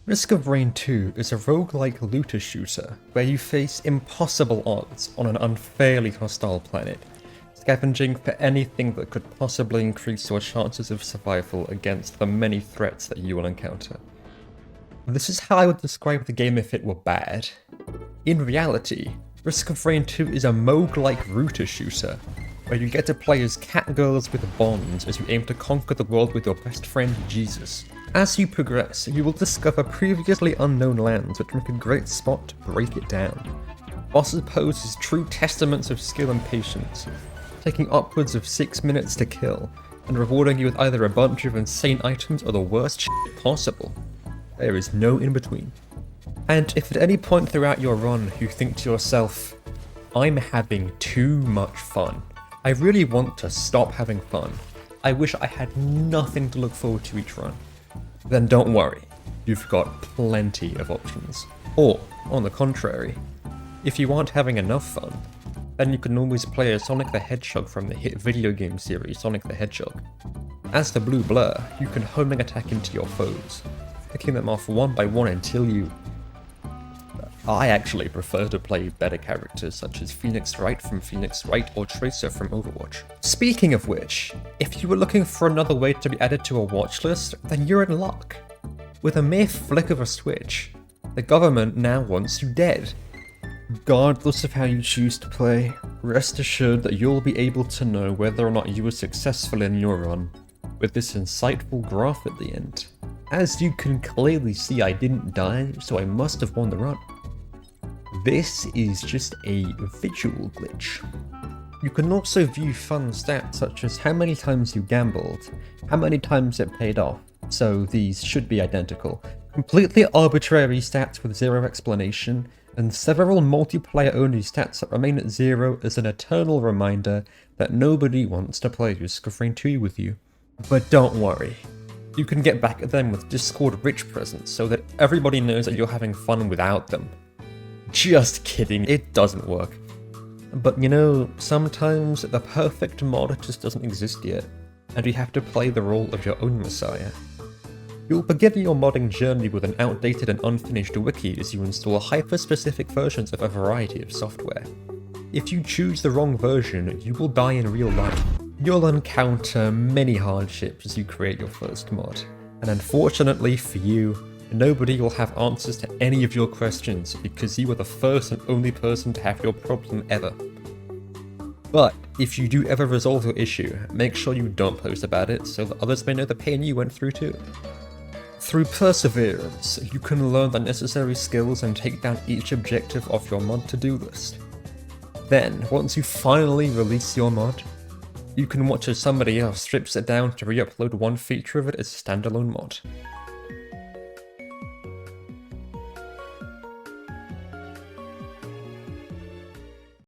Risk of Rain 2 is a roguelike looter shooter where you face impossible odds on an unfairly hostile planet, scavenging for anything that could possibly increase your chances of survival against the many threats that you will encounter. This is how I would describe the game if it were bad. In reality, Risk of Rain 2 is a Moog-like looter shooter, where you get to play as catgirls with bonds as you aim to conquer the world with your best friend Jesus. As you progress, you will discover previously unknown lands which make a great spot to break it down. Bosses pose as true testaments of skill and patience, taking upwards of 6 minutes to kill, and rewarding you with either a bunch of insane items or the worst shit possible. There is no in between. And if at any point throughout your run you think to yourself, I'm having too much fun, I really want to stop having fun, I wish I had nothing to look forward to each run, then don't worry, you've got plenty of options. Or, on the contrary, if you aren't having enough fun, then you can always play as Sonic the Hedgehog from the hit video game series Sonic the Hedgehog. As the blue blur, you can homing attack into your foes, picking them off one by one until you... I actually prefer to play better characters such as Phoenix Wright from Phoenix Wright or Tracer from Overwatch. Speaking of which, if you were looking for another way to be added to a watch list, then you're in luck. With a mere flick of a switch, the government now wants you dead. Regardless of how you choose to play, rest assured that you'll be able to know whether or not you were successful in your run, with this insightful graph at the end. As you can clearly see, I didn't die, so I must have won the run. This is just a visual glitch. You can also view fun stats such as how many times you gambled, how many times it paid off, so these should be identical, completely arbitrary stats with zero explanation, and several multiplayer-only stats that remain at zero as an eternal reminder that nobody wants to play Risk of Rain 2 with you. But don't worry, you can get back at them with Discord rich presents so that everybody knows that you're having fun without them. Just kidding, it doesn't work. But you know, sometimes the perfect mod just doesn't exist yet, and you have to play the role of your own messiah. You'll begin your modding journey with an outdated and unfinished wiki as you install hyper-specific versions of a variety of software. If you choose the wrong version, you will die in real life. You'll encounter many hardships as you create your first mod, and unfortunately for you, nobody will have answers to any of your questions because you are the first and only person to have your problem ever. But if you do ever resolve your issue, make sure you don't post about it so that others may know the pain you went through too. Through perseverance, you can learn the necessary skills and take down each objective off your mod to-do list. Then, once you finally release your mod, you can watch as somebody else strips it down to re-upload one feature of it as a standalone mod.